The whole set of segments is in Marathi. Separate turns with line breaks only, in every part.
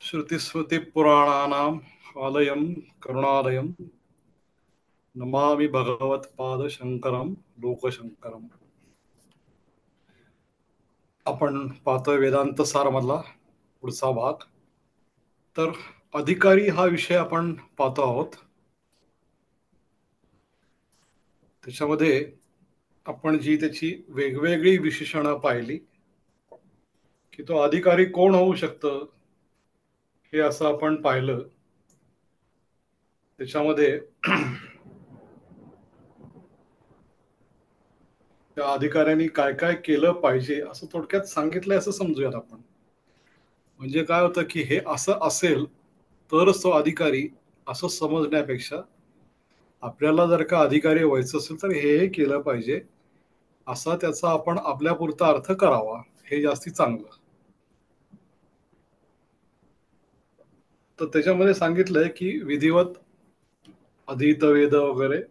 श्रुतिस्मृतिपुराणानाम् आलयं करुणालयं नमामि भगवत्पादशंकरं लोकशंकरम. आपण पाहतोय वेदांत सारमधला पुढचा भाग. तर अधिकारी हा विषय आपण पाहतो आहोत. त्याच्यामध्ये आपण जी त्याची वेगवेगळी विशेषणं पाहिली की तो अधिकारी कोण होऊ शकतं हे असं आपण पाहिलं. त्याच्यामध्ये त्या अधिकाऱ्यांनी काय काय केलं पाहिजे असं थोडक्यात सांगितलंय असं समजूयात आपण. म्हणजे काय होतं की हे असं असेल तरच तो अधिकारी असं समजण्यापेक्षा आपल्याला जर का अधिकारी व्हायचं असेल तर हे केलं पाहिजे असा त्याचा आपण आपल्यापुरता अर्थ करावा, हे जास्ती चांगलं. तर त्याच्यामध्ये सांगितलंय की विधिवत अधीत वेद वगैरे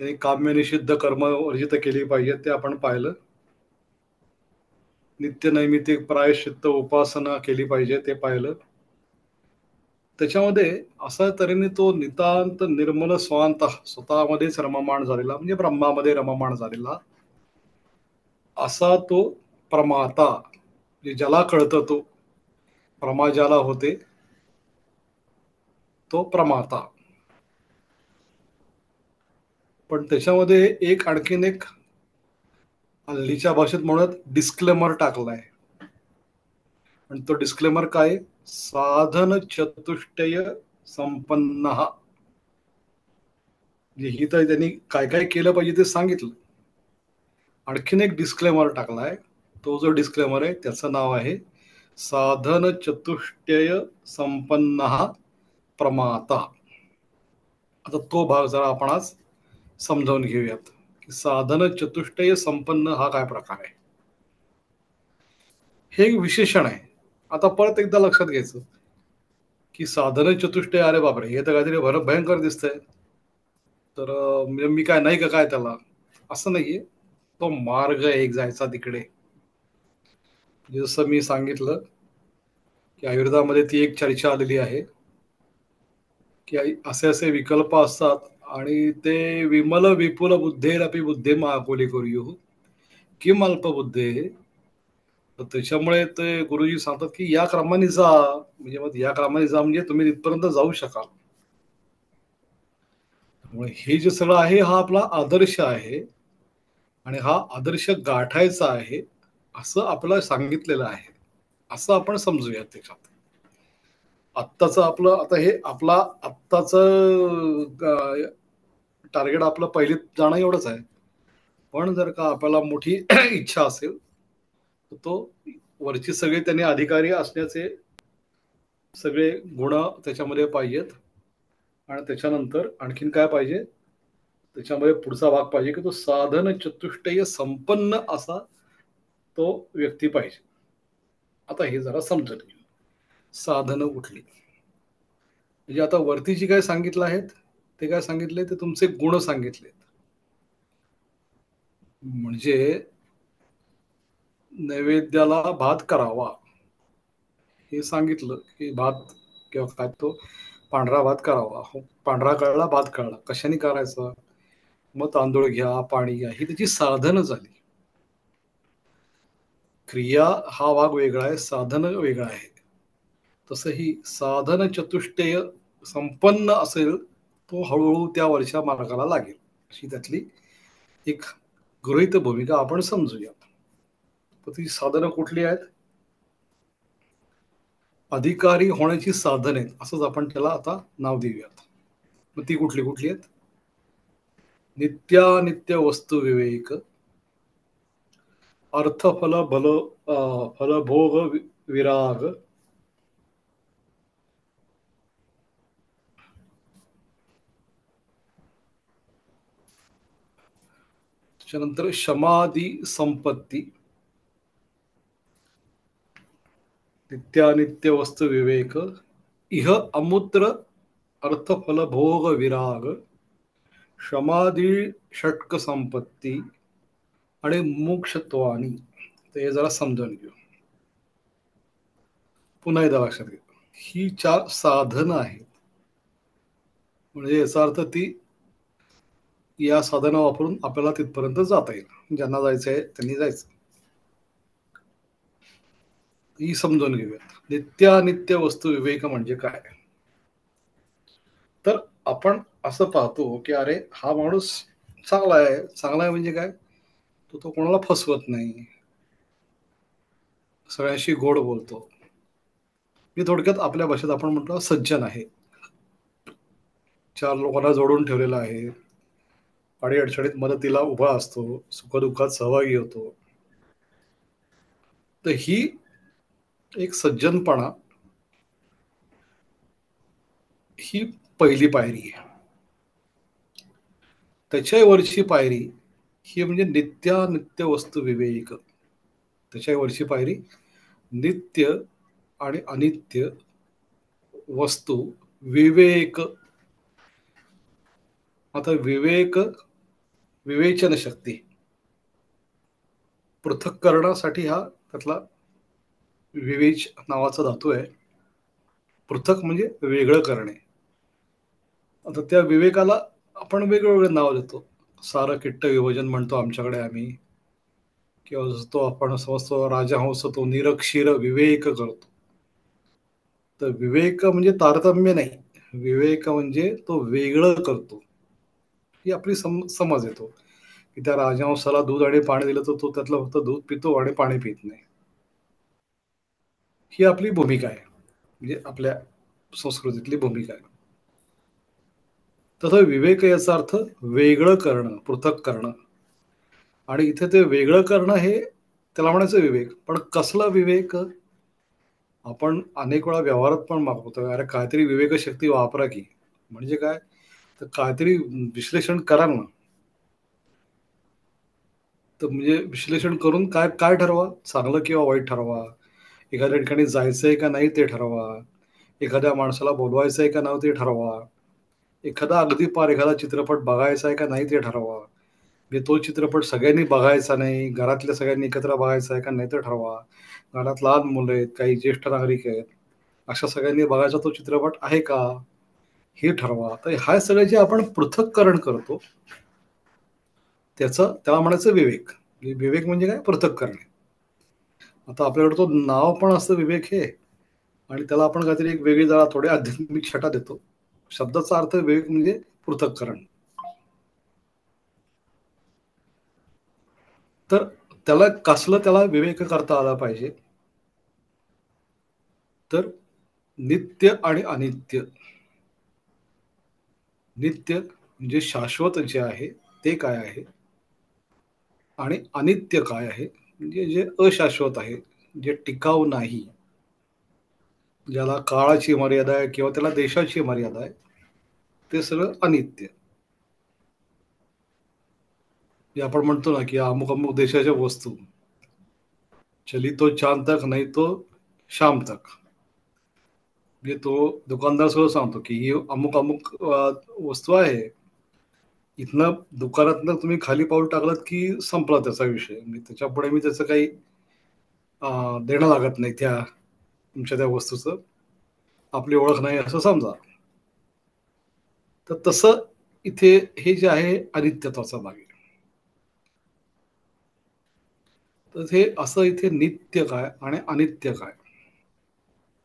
त्यांनी काम्य निषिद्ध कर्म वर्जित केली पाहिजे, ते आपण पाहिलं. नित्य नैमित्तिक प्रायश्चित्त उपासना केली पाहिजे, ते पाहिलं. त्याच्यामध्ये असा तऱ्हेने तो नितांत निर्मल स्वांत स्वतःमध्येच रममाण झालेला, म्हणजे ब्रह्मामध्ये रममाण झालेला असा तो प्रमाता, म्हणजे ज्याला कळतं तो प्रमा ज्याला होते तो प्रमाता. पण त्याच्यामध्ये एक आणखीन एक हल्लीच्या भाषेत म्हणत डिस्क्लेमर टाकलाय. आणि तो डिस्क्लेमर काय? साधन चतुष्टय संपन्न. ही तर त्यांनी काय काय केलं पाहिजे ते सांगितलं. आणखीन एक डिस्क्लेमर टाकलाय. तो जो डिस्क्लेमर आहे त्याचं नाव आहे साधन चतुष्टय संपन्न प्रमाता. आता तो भाग जरा आपण आज समजावून घेऊयात की साधन चतुष्टय संपन्न हा काय प्रकार आहे. हे एक विशेषण आहे. आता परत एकदा लक्षात घ्यायचं की साधन चतुष्टय, अरे बापरे हे तर काहीतरी भयंकर दिसतंय. तर मी काय नाही का काय त्याला, असं नाहीये. तो मार्ग एक जायचा तिकडे. जसं मी सांगितलं की आयुर्वेदामध्ये ती एक चर्चा आलेली आहे की असे असे विकल्प असतात आणि ते विमल विपुल बुद्धेरपि बुद्धे महाकोली करू किम अल्पबुद्धे. तर त्याच्यामुळे ते गुरुजी सांगतात की या क्रमाने जा, म्हणजे मग या क्रमाने जा म्हणजे तुम्ही तिथपर्यंत जाऊ शकाल. त्यामुळे हे जे सगळं आहे हा आपला आदर्श आहे आणि हा आदर्श गाठायचा आहे असं आपल्याला सांगितलेलं आहे, असं आपण समजूया. त्याच्यात आत्ताचं आपलं, आता हे आपला आत्ताच टार्गेट आपलं पहिलीत जाणं एवढंच आहे. पण जर का आपल्याला मोठी इच्छा असेल तर तो वरची सगळे त्यांनी अधिकारी असण्याचे सगळे गुण त्याच्यामध्ये पाहिजेत. आणि त्याच्यानंतर आणखीन काय पाहिजे, त्याच्यामध्ये पुढचा भाग पाहिजे की तो साधन चतुष्टय संपन्न असा तो व्यक्ती पाहिजे. आता हे जरा समजून घेऊ. साधनं कुठली, म्हणजे आता वरती जी काय सांगितलं आहेत ते काय सांगितले, ते तुमचे गुण सांगितलेत. म्हणजे नैवेद्याला भात करावा हे सांगितलं की भात किंवा काय तो पांढरा भात करावा. पांढरा कळला, भात कळला, कशाने करायचा, मग तांदूळ घ्या, पाणी घ्या, ही त्याची साधनं झाली. क्रिया हा भाग वेगळा आहे, साधन वेगळं आहे. तसंही साधन चतुष्टय संपन्न असेल तो हळूहळू त्या वर्षा मार्गाला लागेल, अशी त्यातली एक गृहीत भूमिका आपण समजूया. तर ती साधनं कुठली आहेत? अधिकारी होण्याची साधन आहेत असंच आपण त्याला आता नाव देऊयात. मग ती कुठली कुठली आहेत? नित्यानित्य वस्तू विवेक, अर्थफल भल फलभोग विराग, त्याच्यानंतर क्षमादी संपत्ती, नित्यानित्य वस्तू विवेक, इह अमूत्र अर्थफल भोग विराग, क्षमादी षटक संपत्ती आणि मोक्षत्वानी. ते जरा समजून घेऊ. पुन्हा एकदा लक्षात घ्या. ही 4 साधनं आहेत. म्हणजे याचा अर्थ ती या साधनं वापरून आपल्याला तिथपर्यंत जाता येईल. ज्यांना जायचंय त्यांनी जायचं. ही समजून घेऊयात. नित्यानित्य वस्तू विवेक म्हणजे काय? तर आपण असं पाहतो, की अरे हा माणूस चांगला आहे. चांगला आहे म्हणजे काय? तो कोणाला फसवत नाही. सगळ्यांशी गोड बोलतो. मी थोडक्यात आपल्या भाषेत आपण म्हणतो सज्जन आहे. 4 लोकांना जोडून ठेवलेला आहे. अडी-अडचणीत मदतीला उभा असतो. सुख-दुःखात सहभागी होतो. तर ही एक सज्जनपणा ही पहिली पायरी आहे. त्याच्या वरची पायरी ही म्हणजे नित्यानित्य वस्तू विवेक. त्याच्या वरची पायरी नित्य आणि अनित्य वस्तू विवेक. आता विवेक, विवेचन शक्ती पृथक करण्यासाठी हा त्यातला विवेच नावाचा धातू आहे. पृथक म्हणजे वेगळं करणे. आता त्या विवेकाला आपण वेगवेगळे नाव देतो. सारकिट्ट विभजन म्हणतो आमच्याकडे आम्ही, किंवा तो आपण समजतो राजहंस तो निरक्षीर विवेक करतो. तर विवेक म्हणजे तारतम्य नाही. विवेक म्हणजे तो वेगळं करतो. ही आपली समज येतो, की त्या राजहंसाला दूध आणि पाणी दिलं तर तो त्यातलं फक्त दूध पितो आणि पाणी पित नाही. ही आपली भूमिका आहे. म्हणजे आपल्या संस्कृतीतली भूमिका आहे. तसं विवेक याचा अर्थ वेगळं करणं, पृथक करणं. आणि इथे ते वेगळं करणं हे त्याला म्हणायचं विवेक. पण कसला विवेक? आपण अनेक वेळा व्यवहारात पण मागवतो, "अरे काहीतरी विवेकशक्ती वापरा की." म्हणजे काय? तर काहीतरी विश्लेषण करा ना. तर म्हणजे विश्लेषण करून काय काय ठरवा? चांगलं किंवा वाईट ठरवा. एखाद्या ठिकाणी जायचंय का नाही ते ठरवा. एखाद्या माणसाला बोलवायचंय का नाही ते ठरवा. एखादा चित्रपट बघायचा आहे का नाही ते ठरवा. म्हणजे तो चित्रपट सगळ्यांनी बघायचा नाही, घरातल्या सगळ्यांनी एकत्र बघायचा आहे का नाही ते ठरवा. घरात लहान मुलं आहेत, काही ज्येष्ठ नागरिक आहेत. अशा सगळ्यांनी बघायचा तो चित्रपट आहे का? हे ठरवा. तर हा सगळं जे आपण पृथक्करण करतो, त्याला म्हणायचं विवेक. विवेक म्हणजे काय? पृथक करणे. आता आपल्याकडे तो नाव पण असतं विवेक हे, आणि त्याला आपण काहीतरी एक वेगळी जरा थोडी आध्यात्मिक छटा देतो. शब्दाचा अर्थ विवेक म्हणजे पृथक्करण. तर त्याला विवेक करता आला पाहिजे. तर नित्य आणि अनित्य. नित्य म्हणजे शाश्वत जे आहे ते काय आहे, आणि अनित्य काय आहे म्हणजे जे अशाश्वत आहे, जे टिकाऊ नाही, ज्याला काळाची मर्यादा आहे किंवा त्याला देशाची मर्यादा आहे, ते सगळं अनित्य. जे आपण म्हणतो ना की अमुक अमुक देशाच्या वस्तू, चली तो चांद तक नाही तो शाम तक. म्हणजे तो दुकानदार सुद्धा सांगतो की ही अमुक अमुक वस्तू आहे. इथनं दुकानातनं तुम्ही खाली पाऊल टाकलात की संपला त्याचा विषय. म्हणजे त्याच्यापुढे मी त्याचं काही देणं लागत नाही त्या तुमच्या त्या वस्तूचं. आपली ओळख नाही असं समजा. तर तसं इथे हे जे आहे अनित्यत्वाचा भाग आहे. तर हे असं इथे नित्य काय आणि अनित्य काय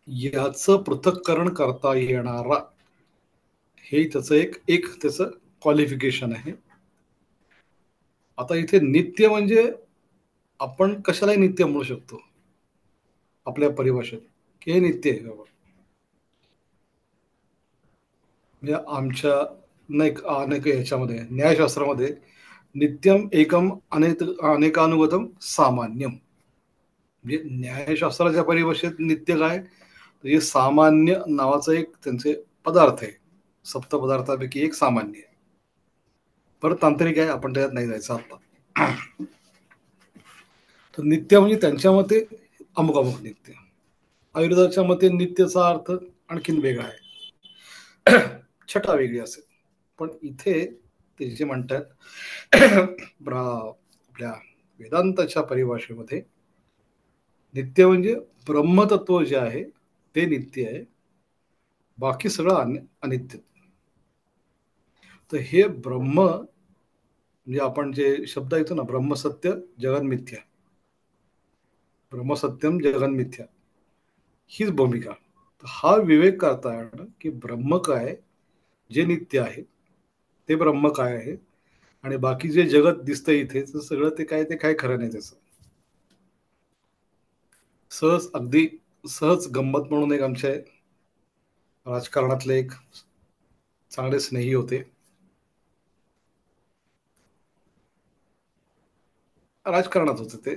याचं पृथक्करण करता येणारा, हे त्याचं एक एक त्याचं क्वालिफिकेशन आहे. आता इथे नित्य म्हणजे आपण कशालाही नित्य म्हणू शकतो आपल्या परिभाषेत, की हे नित्य आहे बाबा. म्हणजे आमच्या अनेक अनेक ह्याच्यामध्ये न्यायशास्त्रामध्ये नित्यम एकम अनेकानुगतम सामान्यम. म्हणजे न्यायशास्त्राच्या परिभाषेत नित्य काय, तर हे सामान्य नावाचं एक त्यांचे पदार्थ आहे. सप्तपदार्थापैकी एक सामान्य आहे. परत तांत्रिक आहे, आपण त्याच्यात नाही जायचं आता. तर नित्य म्हणजे त्यांच्या मते अमुक अमुक नित्य. आयुर्वेदाच्या मते नित्यचा अर्थ आणखीन वेगळा आहे. छटा वेगळी असेल. पण इथे ते जे म्हणतात आपल्या वेदांताच्या परिभाषेमध्ये नित्य म्हणजे ब्रह्मतत्व जे आहे ते नित्य आहे. बाकी सगळं अनित्य. तर हे ब्रह्म म्हणजे आपण जे शब्द येतो ना, ब्रह्मसत्य जगन मिथ्या, ब्रह्मसत्यम जगन मिथ्या, हीच भूमिका. हा विवेक करता येणं की ब्रह्म काय, जे नित्य आहे ते ब्रह्म काय आहे, आणि बाकी जे जगत दिसतं इथे सगळं ते काय खरं नाही त्याचं. अगदी सहज गंमत म्हणून एक आमच्या राजकारणातले एक चांगले स्नेही होते. राजकारणात होते ते,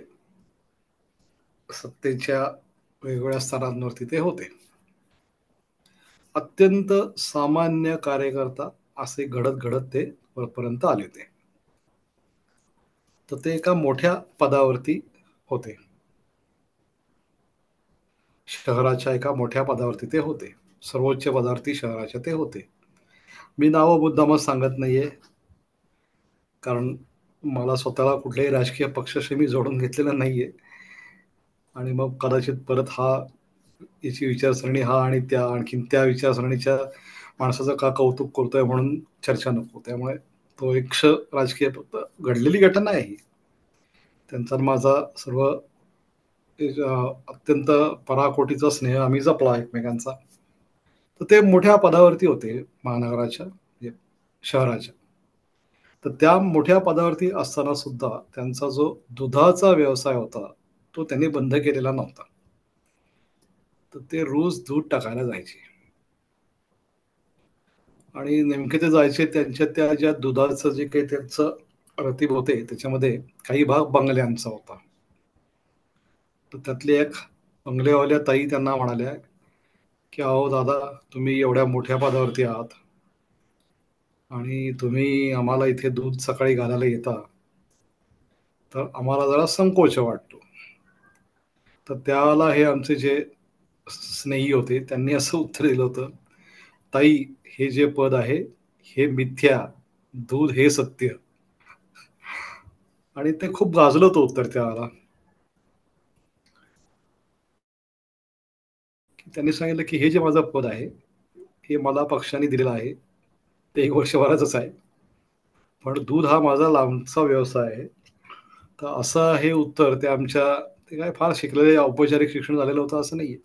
सत्तेच्या वेगवेगळ्या स्तरांवरती ते होते. अत्यंत सामान्य कार्यकर्ता असे घडत घडत ते वरपर्यंत आले होते. तर ते एका मोठ्या पदावरती होते. शहराच्या एका मोठ्या पदावरती ते होते. सर्वोच्च पदावरती शहराच्या ते होते. मी नाव मुद्दामच सांगत नाहीये, कारण मला स्वतःला कुठल्याही राजकीय पक्षाशी मी जोडून घेतलेलं नाहीये. आणि मग कदाचित परत याची विचारसरणी आणि आणखीन त्या विचारसरणीच्या माणसाचं का कौतुक करतोय म्हणून चर्चा नको. त्यामुळे तो एक राजकीय फक्त घडलेली घटना आहे ही. त्यांचा माझा सर्व अत्यंत पराकोटीचा स्नेह आम्ही जपला एकमेकांचा. तर ते मोठ्या पदावरती होते महानगराच्या, म्हणजे शहराच्या. तर त्या मोठ्या पदावरती असताना सुद्धा त्यांचा जो दुधाचा व्यवसाय होता तो त्यांनी बंद केलेला नव्हता. तर ते रोज दूध टाकायला जायचे, आणि नेमके ते जायचे त्यांच्या त्या ज्या दुधाचं जे काही त्यांचं रतीब होते त्याच्यामध्ये काही भाग बंगल्यांचा होता. तर त्यातली एक बंगलेवाल्या ताई त्यांना म्हणाल्या की अहो दादा, तुम्ही एवढ्या मोठ्या पदावरती आहात आणि तुम्ही आम्हाला इथे दूध सकाळी घालायला येता, तर आम्हाला जरा संकोच वाटतो. तर त्याला हे आमचे जे स्नेही होते त्यांनी असं उत्तर दिलं होतं, ताई, हे जे पद आहे हे मिथ्या, दूध हे सत्य. आणि ते खूप गाजलं होतं उत्तर त्याला. त्यांनी सांगितलं की हे जे माझं पद आहे हे मला पक्षाने दिलेलं आहे, ते 1 वर्षभराचंच आहे, पण दूध हा माझा लांबचा व्यवसाय आहे. तर असं हे उत्तर ते आमच्या, ते काय फार शिकलेले औपचारिक शिक्षण झालेलं होतं असं नाहीये.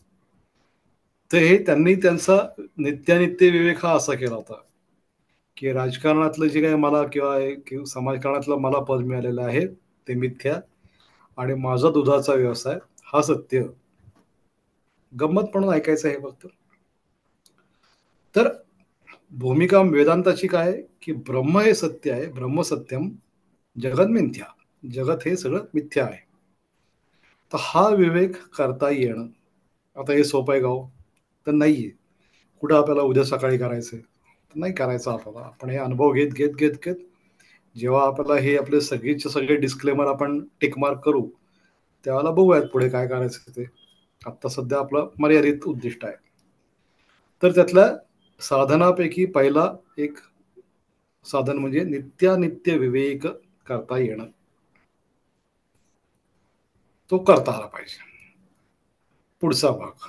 तर हे त्यांनी त्यांचा नित्यानित्य विवेक हा असा केला होता की राजकारणातलं जे काही मला किंवा समाजकारणातलं मला पद मिळालेलं आहे ते मिथ्या, आणि माझा दुधाचा व्यवसाय हा सत्य. गंमत म्हणून ऐकायचं आहे फक्त. तर भूमिका वेदांताची काय, की ब्रह्म हे सत्य आहे, ब्रह्म सत्यम जगत मिथ्या, जगत हे सगळं मिथ्या आहे. तर हा विवेक करता येणं आता हे सोपं आहे गाव तर नाहीये. कुठं आपल्याला उद्या सकाळी करायचंय तर नाही करायचं आपल्याला. आपण हे अनुभव घेत घेत घेत घेत जेव्हा आपल्याला हे आपले सगळेचे सगळे डिस्क्लेमर आपण टिकमार्क करू, त्यावेळेला बघूयात पुढे काय करायचं ते. आता सध्या आपलं मर्यादित उद्दिष्ट आहे. तर त्यातल्या साधनापैकी पहिला एक साधन म्हणजे नित्यानित्य विवेक करता येणं, तो करता आला पाहिजे. पुढचा भाग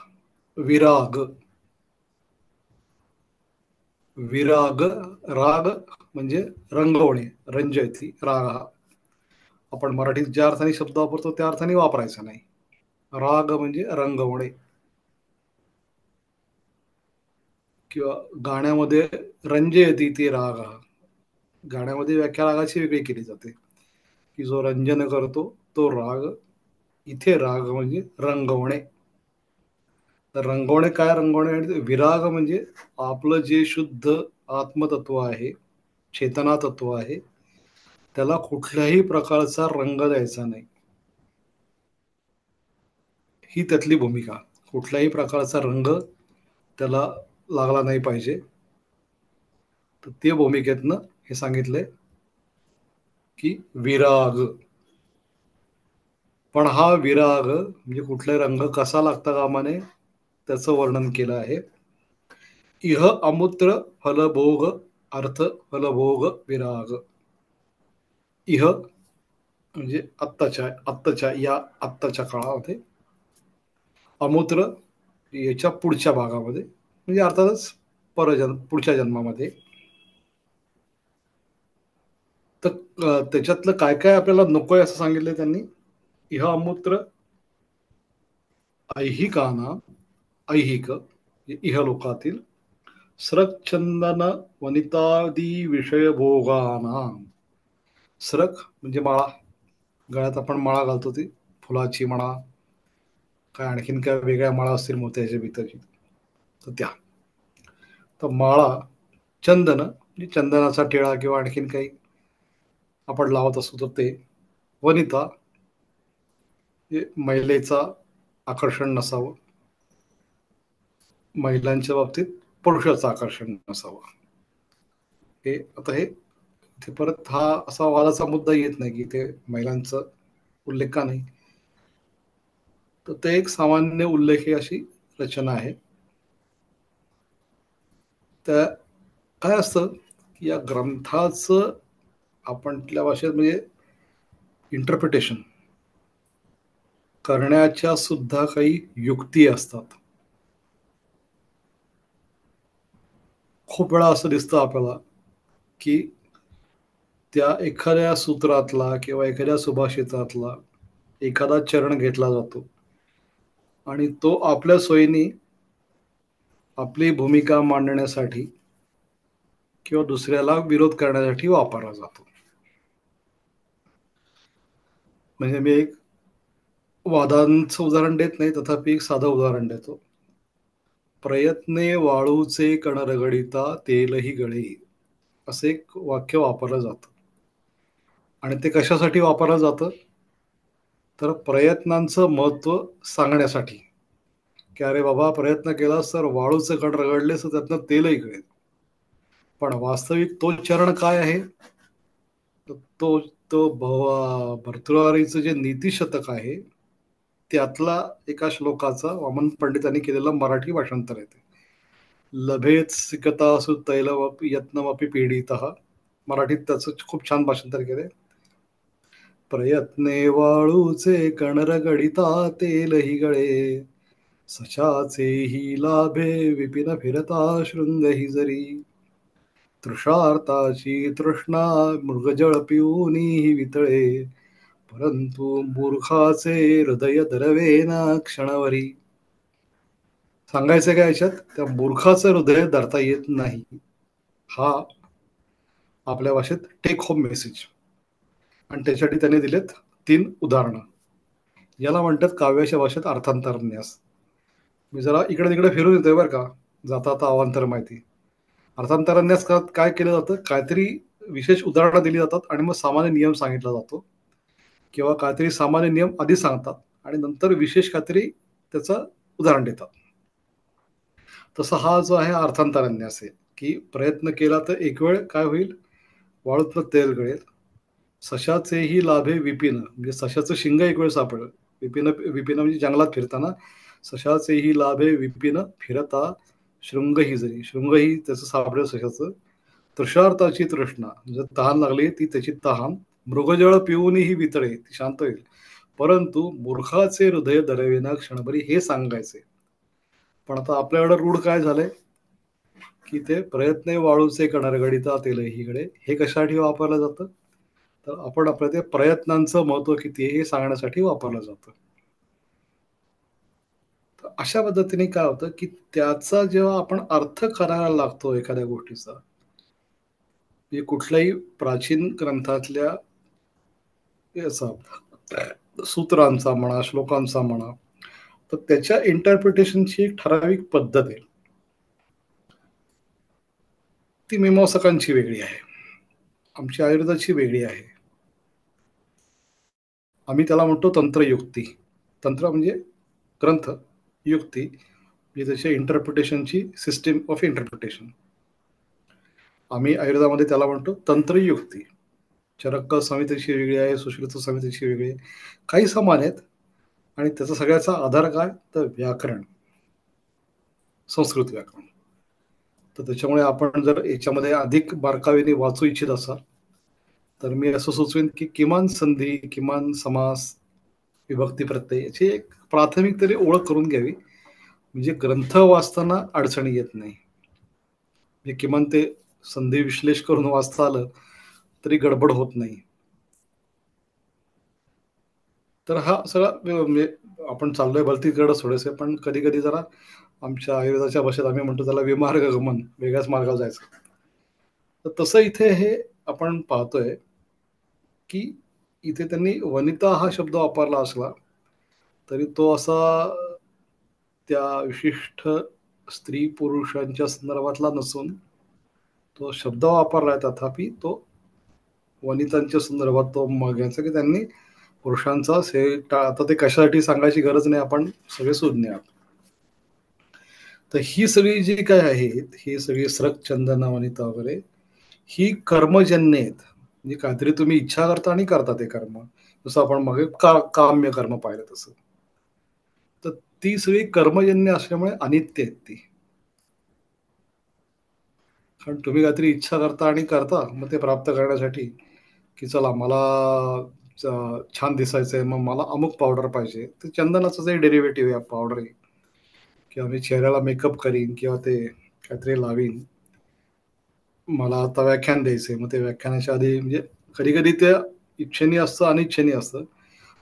विराग. विराग, राग म्हणजे रंगवणे, रंजयती राग हा आपण मराठीत ज्या अर्थाने शब्द वापरतो त्या अर्थाने वापरायचा नाही. राग म्हणजे रंगवणे. किंवा गाण्यामध्ये रंजयती ती राग हा, गाण्यामध्ये व्याख्या रागाची वेगळी केली जाते की जो रंजन करतो तो राग. इथे राग म्हणजे रंगवणे. तर रंगवणे काय, रंगवणे आणि विराग म्हणजे आपलं जे शुद्ध आत्मतत्व आहे, चेतना तत्व आहे, त्याला कुठल्याही प्रकारचा रंग द्यायचा नाही. ही त्यातली भूमिका. कुठल्याही प्रकारचा रंग त्याला लागला नाही पाहिजे. तर त्या भूमिकेतनं हे सांगितलंय की विराग. पण हा विराग म्हणजे कुठलाही रंग कसा लागता कामा नये त्याचं वर्णन केलं आहे. इह अमूत्र फलभोग अर्थ फलभोग विराग. इह म्हणजे आत्ताच्या काळामध्ये, अमूत्र याच्या पुढच्या भागामध्ये म्हणजे अर्थातच पुढच्या जन्मामध्ये. तर त्याच्यातलं काय काय आपल्याला नकोय असं सांगितलंय त्यांनी. इह अमूत्र ऐहिकाना, ऐहिक इहलोकातील स्रक्चंदन वनितादी विषय भोगाना. स्रक म्हणजे माळा, गळ्यात आपण माळा घालतो ती फुलाची म्हणा, काय आणखीन काय वेगळ्या माळा असतील मोत्याच्या भीतरची, तर त्या. तर माळा, चंदन म्हणजे चंदनाचा टिळा किंवा आणखीन काही आपण लावत असतो तर ते. वनिता म्हणजे महिलेचा आकर्षण नसावं, महिलांच्या बाबतीत पुरुषाचं आकर्षण नसावं. हे आता हे इथे परत हा असा वादाचा मुद्दा येत नाही की ते महिलांचा उल्लेख का नाही. तर ते एक सामान्य उल्लेखी अशी रचना आहे. त्या काय असतं की या ग्रंथाचं आपण आपल्या भाषेत म्हणजे इंटरप्रिटेशन करण्याच्या सुद्धा काही युक्ती असतात. खूप वेळा असं दिसतं आपल्याला की त्या एखाद्या सूत्रातला किंवा एखाद्या सुभाषितातला एखादा चरण घेतला जातो आणि तो आपल्या सोयीने आपली भूमिका मांडण्यासाठी किंवा दुसऱ्याला विरोध करण्यासाठी वापरला जातो. म्हणजे मी एक वादांचं उदाहरण देत नाही, तथापि एक साधं उदाहरण देतो. प्रयत्ने वाळूचे कण रगडिता तेलही गळे, असं एक वाक्य वापरलं जातं. आणि ते कशासाठी वापरलं जातं, तर प्रयत्नांचं महत्त्व सांगण्यासाठी, की अरे बाबा प्रयत्न केलास तर वाळूचं कण रगडलेस तर त्यातनं तेलही गळेल. पण वास्तविक तो चरण काय आहे, तो तो भर्तृहारीचं जे नीतिशतक आहे त्यातला एका श्लोकाचा वामन पंडितांनी केलेलं मराठी भाषांतर आहे ते. लभेत सिकतासु तैलमपि यत्नमपि पीडितः, मराठीत त्याचं खूप छान भाषांतर केलंय. प्रयत्ने वाळूचे कण रगडिता तेलही गळे, सशाचे लाभे विपिन फिरता शृंगही जरी, तृषार्ताची तृष्णा मृगजळ पिऊनी वितळे, परंतु मूर्खाचे हृदय दरवेना क्षणवरी. सांगायचं काय याच्यात, त्या मूर्खाचं हृदय धरता येत नाही, हा आपल्या भाषेत टेक होम मेसेज. आणि त्यासाठी त्यांनी दिलेत 3 उदाहरणं. याला म्हणतात काव्याच्या भाषेत अर्थांतरन्यास. मी जरा इकडे तिकडे फिरून येतोय बरं का, जाता आता अवांतर माहिती. अर्थांतरन्यास काय केलं जातं, काहीतरी विशेष उदाहरणं दिली जातात आणि मग सामान्य नियम सांगितला जातो, किंवा काहीतरी सामान्य नियम आधी सांगतात आणि नंतर विशेष काहीतरी त्याचं उदाहरण देतात. तसा हा जो आहे अर्थांतरन्यास आहे, की प्रयत्न केला तर एक वेळ काय होईल, वाळूतलं तेल गळेल. सशाचेही लाभे विपिन म्हणजे सशाचं शिंग एक वेळ सापडेल. विपिन विपिन म्हणजे जंगलात फिरताना. सशाचेही लाभे विपिन फिरता शृंगही जरी, शृंगही त्याचं सापडेल सशाचं. तृषार्थाची तृष्णा म्हणजे तहान लागली ती त्याची तहान, मृगजळ पिऊनही वितळे ती शांत होईल. परंतु मूर्खाचे हृदय दरवेना क्षणभरी, हे सांगायचे. पण आता आपल्याकडे रूढ काय झालंय, की ते प्रयत्न वाळूचे कणरगडिता तेलही गळे, हे कशासाठी वापरलं जातं, तर आपण आपल्या ते प्रयत्नांचं महत्व किती आहे हे सांगण्यासाठी वापरलं जातं. तर अशा पद्धतीने काय होतं, की त्याचा जेव्हा आपण अर्थ करायला लागतो एखाद्या गोष्टीचा, म्हणजे कुठल्याही प्राचीन ग्रंथातल्या याचा सूत्रांचा म्हणा, श्लोकांचा म्हणा, तर त्याच्या इंटरप्रिटेशनची एक ठराविक पद्धत आहे. ती मीमांसकांची वेगळी आहे, आमची आयुर्वेदाची वेगळी आहे. आम्ही त्याला म्हणतो तंत्रयुक्ती. तंत्र म्हणजे ग्रंथ, युक्ती म्हणजे त्याच्या इंटरप्रिटेशनची सिस्टीम ऑफ इंटरप्रिटेशन. आम्ही आयुर्वेदामध्ये त्याला म्हणतो तंत्रयुक्ती. चरक समितीची वेगळी आहे, सुश्रुत समितीची वेगळी आहे, काही समान आहेत. आणि त्याचा सगळ्याचा आधार काय, तर व्याकरण, संस्कृत व्याकरण. तर त्याच्यामुळे आपण जर याच्यामध्ये अधिक बारकाईने वाचू इच्छित असाल तर मी असं सुचवेन की किमान संधी, किमान समास, विभक्ती प्रत्यय याची एक प्राथमिक तरी ओळख करून घ्यावी, म्हणजे ग्रंथ वाचताना अडचणी येत नाही. म्हणजे किमान ते संधी विश्लेष करून वाचता आलं तरी गडबड होत नाही. तर हा सगळा म्हणजे आपण चाललोय भलतीकडे थोडेसे, पण कधी कधी जरा आमच्या आयुर्वेदाच्या भाषेत आम्ही म्हणतो त्याला विमार्ग गमन, वेगळ्याच मार्गावर जायचं. तर तसं इथे हे आपण पाहतोय की इथे त्यांनी वनिता हा शब्द वापरला असला तरी तो असा त्या विशिष्ट स्त्री पुरुषांच्या संदर्भातला नसून तो शब्द वापरलाय, तथापि तो वनितांच्या संदर्भात तो घ्यायचा की त्यांनी पुरुषांचा आता ते कशासाठी सांगायची गरज नाही, आपण सगळे सुज्ञ आहात. तर ही सगळी जी काय आहेत, ही सगळी सरक चंदना वनिता वगैरे ही कर्मजन्य आहेत. म्हणजे काहीतरी तुम्ही इच्छा करता आणि करता ते कर्म, जसं आपण मग काम्य कर्म पाहिलं तसं. तर ती सगळी कर्मजन्य असल्यामुळे अनित्य आहेत ती. कारण तुम्ही काहीतरी इच्छा करता आणि करता, मग ते प्राप्त करण्यासाठी, की चला मला छान दिसायचंय, मग मला अमुक पावडर पाहिजे. ते चंदनाचं जे डेरिव्हेटिव्ह आहे पावडर आहे, किंवा मी चेहऱ्याला मेकअप करीन किंवा ते काहीतरी लावीन. मला आता व्याख्यान द्यायचंय, मग ते व्याख्यानाच्या आधी म्हणजे कधी-कधी ते इच्छेने असतं, अनिच्छेने असतं.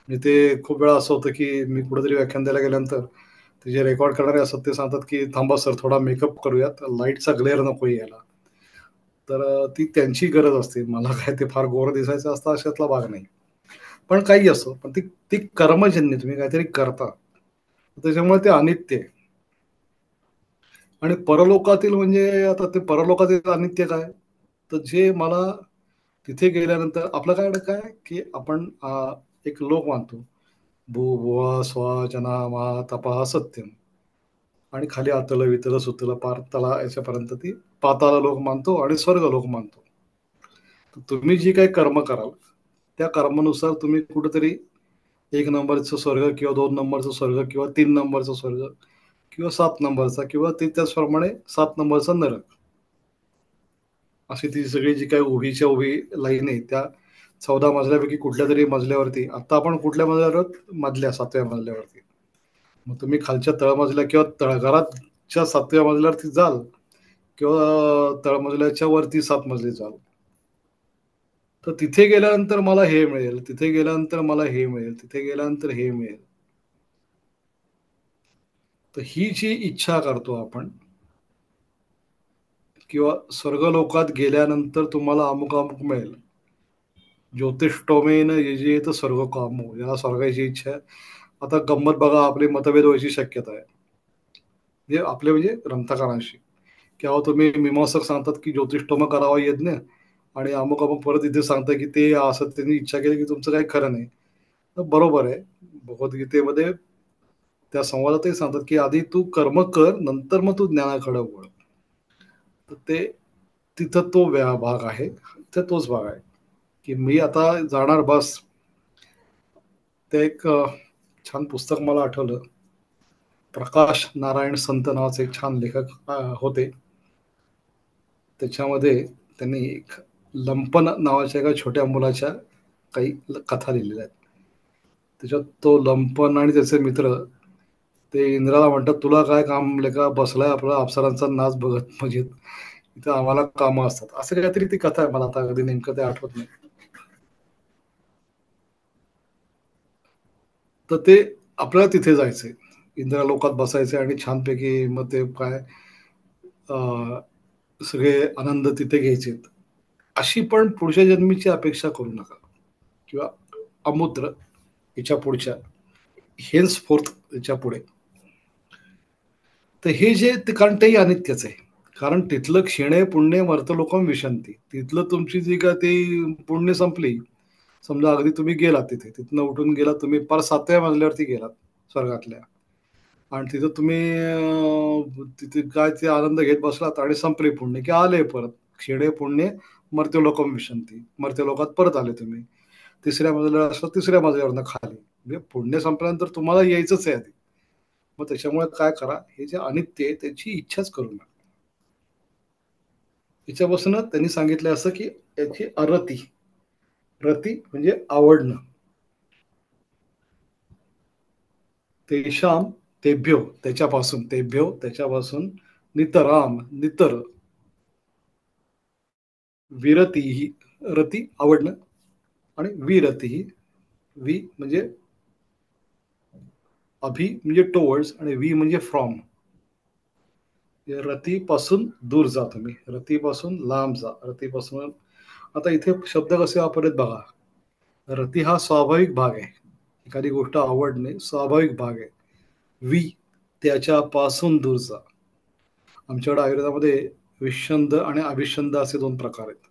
म्हणजे ते खूप वेळा असं होतं, की मी कुठेतरी व्याख्यान द्यायला गेल्यानंतर ते जे रेकॉर्ड करणारे असतात ते सांगतात, की "थांबा सर, थोडा मेकअप करूयात, लाईटचा ग्लेअर नको यायला." तर ती त्यांची गरज असते. मला काय ते फार गोरं दिसायचं असतं अशातला भाग नाही. पण काही असो, पण ती ती कर्मजन्य, तुम्ही काहीतरी करता. त्याच्यामुळे ते अनित्य आहे. आणि परलोकातील म्हणजे आता ते परलोकातील अनित्य काय? तर जे मला तिथे गेल्यानंतर आपलं काय काय, की आपण एक लोक मानतो. भुवा स्वा जना मा तपः सत्यम. आणि खाली अतल वितल सुतल पार तला याच्यापर्यंत ती पाताला लोक मानतो आणि स्वर्ग लोक मानतो. तर तुम्ही जी काही कर्म कराल त्या कर्मानुसार तुम्ही कुठेतरी 1 नंबरचं स्वर्ग किंवा 2 नंबरचं स्वर्ग किंवा 3 नंबरचं स्वर्ग किंवा 7 नंबरचा किंवा ते त्याचप्रमाणे 7 नंबरचा नरक, अशी ती सगळी जी काही उभीच्या उभी लाईन आहे त्या 14 मजल्यापैकी कुठल्या तरी मजल्यावरती, आता आपण कुठल्या मजल्यावर आहोत? मधल्या 7व्या मजल्यावरती. मग तुम्ही खालच्या तळमजल्या किंवा तळघराच्या 7व्या मजल्यावरती जाल किंवा तळमजल्याच्या वरती 7 मजले जाल. तर तिथे गेल्यानंतर मला हे मिळेल, तिथे गेल्यानंतर मला हे मिळेल, तिथे गेल्यानंतर हे मिळेल. तर ही जी इच्छा करतो आपण, किंवा स्वर्गलोकात गेल्यानंतर तुम्हाला अमुक अमुक मिळेल. ज्योतिष्टोमेन यजेत स्वर्ग कामो, या स्वर्गाची इच्छा आहे. आता गंमत बघा, आपले मतभेद व्हायची शक्यता आहे. म्हणजे आपले म्हणजे ग्रंथकारांशी, की अहो तुम्ही मीमांसक सांगतात की ज्योतिष्टोम करावा यज्ञ, आणि अमुक अमुक परत इथे सांगता की ते असं त्यांनी इच्छा केली की तुमचं काही खरं नाही. तर बरोबर आहे. भगवद्गीतेमध्ये त्या संवादातही सांगतात की आधी तू कर्म कर, नंतर मग तू ज्ञानाकडे वळ. तर ते तिथं तो भाग आहे. तर तोच भाग आहे, की मी आता जाणार बस. ते एक छान पुस्तक मला आठवलं. प्रकाश नारायण संत नावाचे एक छान लेखक होते. त्याच्यामध्ये त्यांनी एक लंपन नावाच्या एका छोट्या मुलाच्या काही कथा लिहिलेल्या आहेत. त्याच्यात तो लंपन आणि त्याचे मित्र ते इंद्राला म्हणतात, तुला काय काम लेका, बसलाय आपला अप्सरांचा नाच बघत मजेत, इथं आम्हाला कामं असतात. असं काहीतरी ती कथा आहे, मला आता अगदी नेमकं ते आठवत नाही. तर ते आपल्याला तिथे जायचंय, इंद्रलोकात बसायचे आणि छानपैकी मग ते काय अ, सगळे आनंद तिथे घ्यायचे. अशी पण पुढच्या जन्मीची अपेक्षा करू नका, किंवा अमुद्र याच्या पुढच्या, हेन्स फोर्थ याच्या पुढे. तर हे जे ते, कारण तेही अनित्यच आहे. कारण तिथलं क्षीणे पुण्य मर्त्यलोकम विशंती. तिथलं तुमची जी काय ती पुण्य संपली, समजा अगदी तुम्ही गेलात तिथे, तिथनं उठून गेलात तुम्ही पार 7व्या मजल्यावरती गेलात स्वर्गातल्या, आणि तिथं तुम्ही तिथे काय ते आनंद घेत बसलात आणि संपले पुण्य, की आले परत क्षीणे पुण्य मर्त्यलोकम विशंती. मर्त्यलोकात परत आले तुम्ही. 3ऱ्या मजल्यावर असं 3ऱ्या मजल्यावरनं खाली. म्हणजे पुण्य संपल्यानंतर तुम्हाला यायचंच आहे आधी. मग त्याच्यामुळे काय करा, हे जे अनित्य आहे त्याची इच्छाच करू नका. याच्यापासून त्यांनी सांगितलं असं, की याची अरती, रती म्हणजे आवडणं. तेषाम, तेभ्यो त्याच्यापासून, तेभ्यो त्याच्यापासून, नितराम नितर, विरती ही रती आवडणं आणि विरती ही वी म्हणजे अभि म्हणजे टुवर्ड्स आणि वी म्हणजे फ्रॉम. रतीपासून दूर जा तुम्ही, रतीपासून लांब जा, रतीपासून. आता इथे शब्द कसे वापरलेत बघा. रती हा स्वाभाविक भाग आहे. एखादी गोष्ट आवडणे स्वाभाविक भाग आहे. वी त्याच्यापासून दूर जा. आमच्याकडे आयुर्वेदामध्ये विषंद आणि अभिषंद असे दोन प्रकार आहेत.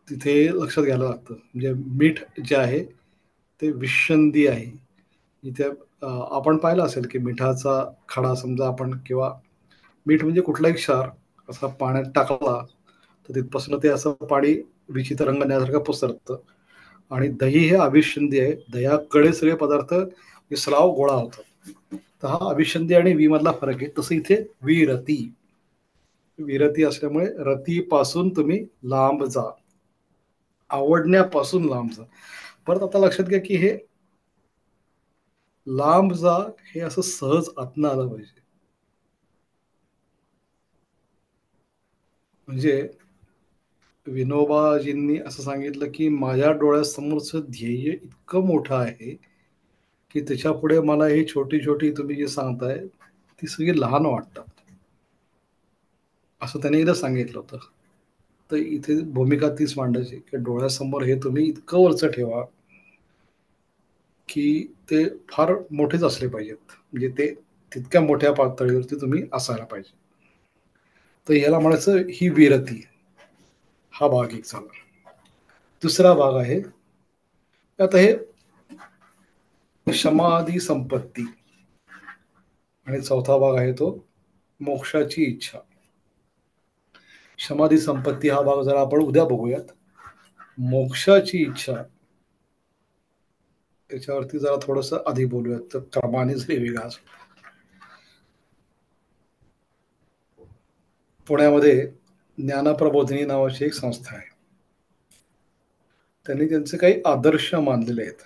तिथे लक्षात घ्यायला लागतं. म्हणजे मीठ जे आहे ते विषंदी आहे. इथे आपण पाहिलं असेल की मिठाचा खडा समजा आपण किंवा मीठ म्हणजे कुठलाही क्षार असा पाण्यात टाकला तर तिथपासून ते असं पाणी विचित्र रंग नेण्यासारखं पसरतं. आणि दही हे अभिषंदी आहे. दह्याकडे सगळे पदार्थ विसराव गोळा होतात. तर हा अभिषंदी आणि वी मधला फरक आहे. तसं इथे विरती, विरती असल्यामुळे रतीपासून तुम्ही लांब जा, आवडण्यापासून लांब जा. परत आता लक्षात घ्या की हे लांब जा हे असं सहज आतनं आलं पाहिजे. म्हणजे विनोबाजींनी असं सांगितलं की माझ्या डोळ्यासमोरचं ध्येय इतकं मोठं आहे की त्याच्या पुढे मला ही छोटी छोटी तुम्ही जे सांगताय ती सगळी लहान वाटतात, असं त्याने एकदा सांगितलं होतं. तर इथे भूमिका तीच मांडायची की डोळ्यासमोर हे तुम्ही इतकं वरचं ठेवा की ते फार मोठेच असले पाहिजेत. म्हणजे ते तितक्या मोठ्या पातळीवरती तुम्ही असायला पाहिजे. तर याला म्हणायचं ही विरती. हा भाग एक झाला. दुसरा भाग आहे आता हे समाधी संपत्ती. आणि चौथा भाग आहे तो मोक्षाची इच्छा. समाधी संपत्ती हा भाग जरा आपण उद्या बघूयात. मोक्षाची इच्छा त्याच्यावरती जरा थोडस आधी बोलूयात, तर क्रमाने जरी वेगळा असो. पुण्यामध्ये ज्ञानप्रबोधिनी नावाची एक संस्था आहे. त्यांनी त्यांचे काही आदर्श मानलेले आहेत.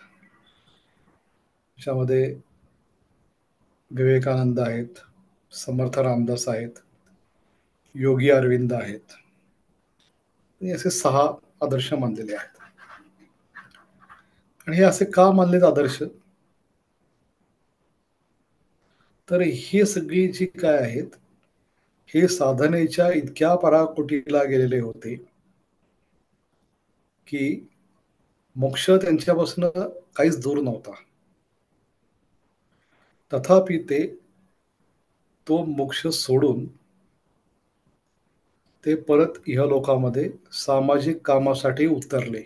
त्याच्यामध्ये विवेकानंद आहेत, समर्थ रामदास आहेत, योगी अरविंद आहेत. आणि असे 6 आदर्श मानलेले आहेत. आणि हे असे का मानलेत आदर्श, तर हे सगळी जी काय आहेत हे साधनेच्या इतक्या पराकोटीला गेलेले होते की मोक्ष त्यांच्यापासून काहीच दूर नव्हता. तथापि ते तो मोक्ष सोडून ते परत इहलोकामध्ये सामाजिक कामासाठी उतरले.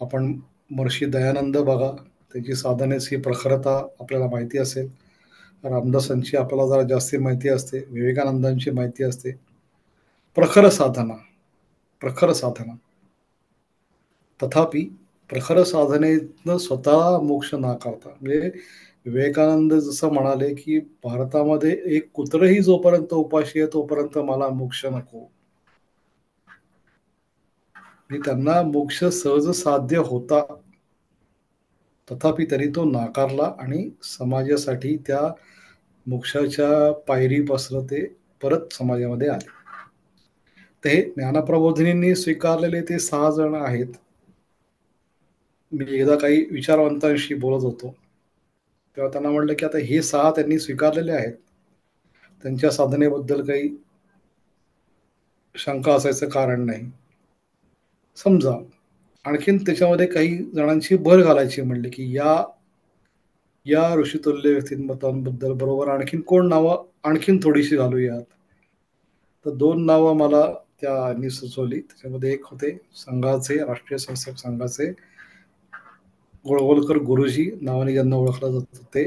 आपण महर्षी दयानंद बघा, त्याची साधनेची प्रखरता आपल्याला माहिती असेल. रामदासांची आपल्याला जरा जास्ती माहिती असते, विवेकानंदांची माहिती असते. प्रखर साधना, प्रखर साधना. तथापि प्रखर साधनेतनं स्वतः मोक्ष नाकारता. म्हणजे विवेकानंद जसं म्हणाले की भारतामध्ये एक कुत्रही जोपर्यंत उपाशी आहे तोपर्यंत मला मोक्ष नको. आणि त्यांना मोक्ष सहज साध्य होता, तथापि त्यांनी तो नाकारला आणि समाजासाठी त्या मोक्षाच्या पायरीपासून ते परत समाजामध्ये आले. तर हे ज्ञानप्रबोधिनींनी स्वीकारलेले ते 6 जण आहेत. मी एकदा काही विचारवंतांशी बोलत होतो, तेव्हा त्यांना म्हटलं की आता हे 6 त्यांनी स्वीकारलेले आहेत. त्यांच्या साधनेबद्दल काही शंका असायचं कारण नाही. समजा आणखीन त्याच्यामध्ये काही जणांची भर घालायची म्हणली की या ऋषितुल्य व्यक्तिमत्वांबद्दल बरोबर आणखीन कोण नावं आणखीन थोडीशी घालूयात. तर 2 नावं मला त्यांनी सुचवली. त्याच्यामध्ये एक होते संघाचे, राष्ट्रीय स्वयंसेवक संघाचे गोळवलकर गुरुजी नावाने ज्यांना ओळखलं जात ते,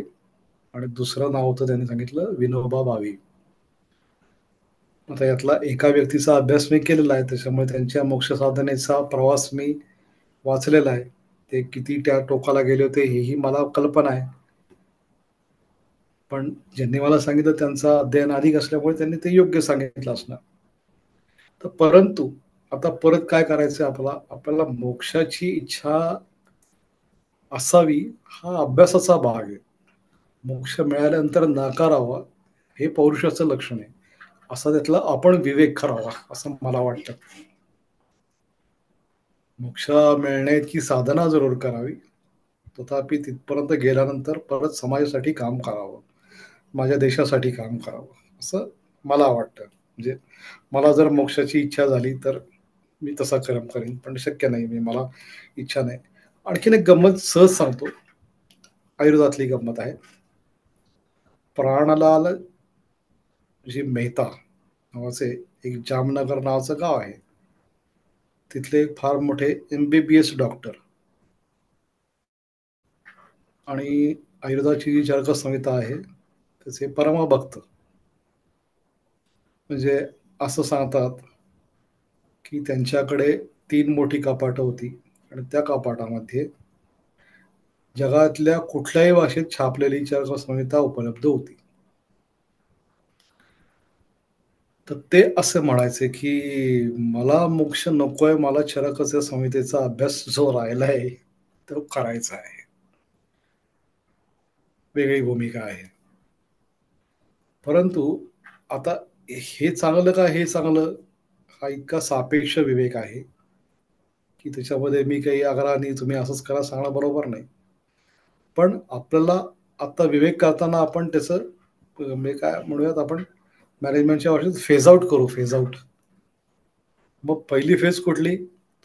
आणि दुसरं नाव होतं त्यांनी सांगितलं विनोबा भावे. आता यातला एका व्यक्तीचा अभ्यास मी केलेला आहे, त्याच्यामुळे त्यांच्या मोक्ष साधनेचा प्रवास मी वाचलेला आहे. ते किती त्या टोकाला गेले होते हेही मला कल्पना आहे. पण ज्यांनी मला सांगितलं त्यांचा अध्ययन अधिक असल्यामुळे त्यांनी ते योग्य सांगितलं असणार. तर परंतु आता परत काय करायचं आपल्याला मोक्षाची इच्छा असावी हा अभ्यासाचा भाग आहे. मोक्ष मिळाल्यानंतर नाकारावा हे पौरुषाचं लक्षण आहे. असा त्यातला आपण विवेक करावा असं मला वाटतं. मोक्ष मिळण्याची साधना जरूर करावी, तथापि तिथपर्यंत गेल्यानंतर परत समाजासाठी काम करावं, माझ्या देशासाठी काम करावं असं मला वाटतं. म्हणजे मला जर मोक्षाची इच्छा झाली तर मी तसा कर्म करेन, पण शक्य नाही, मला इच्छा नाही. आणखीन एक गंमत सहज सांगतो, आयुर्वेदातली गंमत आहे. प्राणलाल जी मेहता नावाचे एक जामनगर नावाचं गाव आहे, तिथले एक फार मोठे MBBS डॉक्टर आणि आयुर्वेदाची जी चरक संहिता आहे त्याचे परमभक्त. म्हणजे असं सांगतात की त्यांच्याकडे 3 मोठी कपाटं होती आणि त्या कपाटामध्ये जगातल्या कुठल्याही भाषेत छापलेली चरक संहिता उपलब्ध होती. तर ते असे म्हणायचे की मला मोक्ष नकोय, मला चरकस्य संहितेचा अभ्यास जो राहिलाय तो करायचा आहे. वेगळी भूमिका आहे. परंतु आता हे चांगलं का हे चांगलं, हा इतका सापेक्ष विवेक आहे की त्याच्यामध्ये मी काही आग्रहाने तुम्ही असंच करा सांगणं बरोबर नाही. पण आपल्याला आता विवेक करताना आपण त्याचं म्हणजे काय म्हणूयात आपण, मॅनेजमेंटच्या भाषेत फेज आउट करू, फेज आउट. मग पहिली फेज कुठली?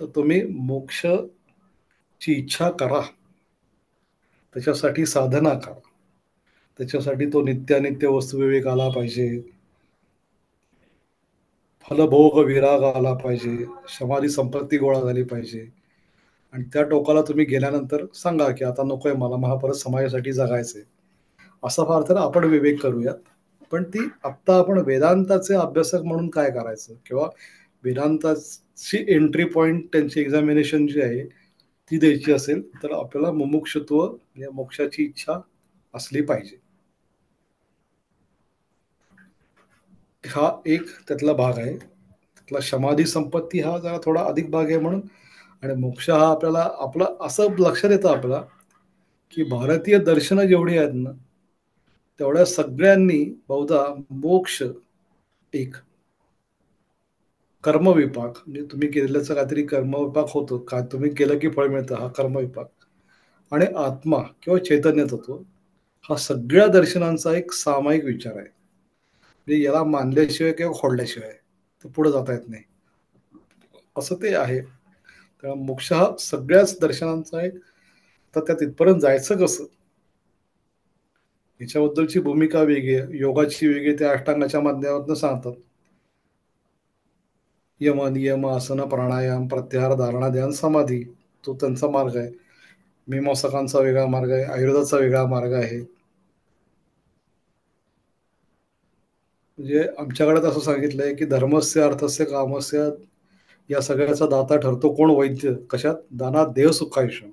तर तुम्ही मोक्षची इच्छा करा. त्याच्यासाठी साधना करा. त्याच्यासाठी तो नित्यानित्य वस्तुविवेक आला पाहिजे. फलभोग विराग आला पाहिजे. समाधी संपत्ती गोळा झाली पाहिजे. आणि त्या टोकाला तुम्ही गेल्यानंतर सांगा, की आता नकोय मला परत समाजासाठी जगायचंय. असा फार तर आपण विवेक करूयात. पण ती आत्ता आपण वेदांताचे अभ्यासक म्हणून काय करायचं? किंवा वेदांताची एंट्री पॉइंट त्यांची एक्झामिनेशन जी आहे, ती द्यायची असेल, तर आपल्याला मुमुक्षुत्व या मोक्षाची इच्छा असली पाहिजे. हा एक त्यातला भाग आहे. त्यातला समाधी संपत्ती हा जरा थोडा अधिक भाग आहे म्हणून. आणि मोक्ष हा आपल्याला आपला असं लक्षात येतं आपल्याला, की भारतीय दर्शनं जेवढी आहेत ना, तेवढ्या सगळ्यांनी बहुधा मोक्ष एक कर्मविपाक म्हणजे तुम्ही केलेल्याचा काहीतरी कर्मविपाक होतो. का तुम्ही केलं की फळ मिळतं हा कर्मविपाक. आणि आत्मा किंवा चैतन्य तत्व हा सगळ्या दर्शनांचा एक सामायिक विचार आहे. म्हणजे याला मानल्याशिवाय किंवा खोडल्याशिवाय तर पुढे जाता येत नाही. असं ते आहे. त्यामुळे मोक्ष हा सगळ्याच दर्शनांचा एक, तर त्या तिथपर्यंत जायचं कसं? याच्याबद्दलची भूमिका वेगळी आहे. योगाची वेगळी, त्या अष्टांगाच्या माध्यमातून सांगतात. यम, नियम, आसन, प्राणायाम, प्रत्याहार, धारणा, ध्यान, समाधी. तो त्यांचा मार्ग आहे. मीमांसकांचा वेगळा मार्ग आहे. आयुर्वेदाचा वेगळा मार्ग आहे. म्हणजे आमच्याकडे असं सांगितलंय की धर्मस्य, अर्थस्य, कामस्य या सगळ्याचा दाता ठरतो कोण? वैद्य. कशात? दानात देह सुखायुष्य.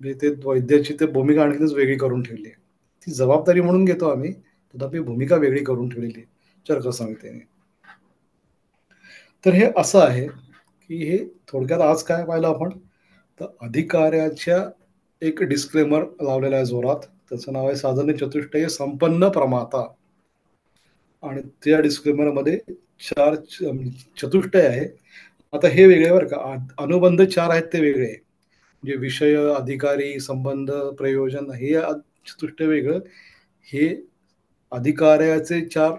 म्हणजे ते वैद्याची ते भूमिका आणखीनच वेगळी करून ठेवली आहे. ती जबाबदारी म्हणून घेतो आम्ही, तथापि भूमिका वेगळी करून ठेवलेली आहे चरकसंहितेने. तर हे असं आहे की हे थोडक्यात आज काय पाहिलं आपण, तर अधिकाऱ्याच्या एक डिस्क्लेमर लावलेला आहे जोरात. त्याचं नाव आहे साधने चतुष्टय संपन्न प्रमाता. आणि त्या डिस्क्लेमरमध्ये 4 चतुष्टय आहे. आता हे वेगळे बरं का. अनुबंध 4 आहेत ते वेगळे. म्हणजे विषय, अधिकारी, संबंध, प्रयोजन हे चतुष्टय वेगळं. हे अधिकाऱ्याचे 4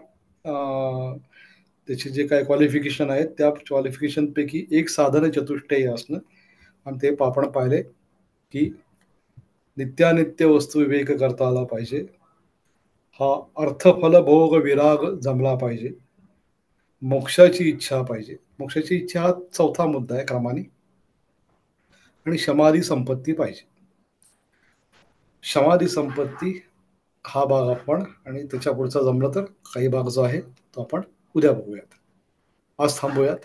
त्याचे जे काही क्वालिफिकेशन आहेत त्या क्वालिफिकेशनपैकी एक साधन चतुष्टय असणं. आणि ते आपण पाहिले की नित्यानित्य वस्तू विवेक करता आला पाहिजे. हा अर्थफल भोग विराग जमला पाहिजे. मोक्षाची इच्छा पाहिजे. मोक्षाची इच्छा हा 4था मुद्दा आहे क्रमाने. आणि समाधी संपत्ती पाहिजे. समाधी संपत्ती हा भाग आपण, आणि त्याच्या पुढचा जमलं तर काही भाग जो आहे तो आपण उद्या बघूयात. आज थांबूयात.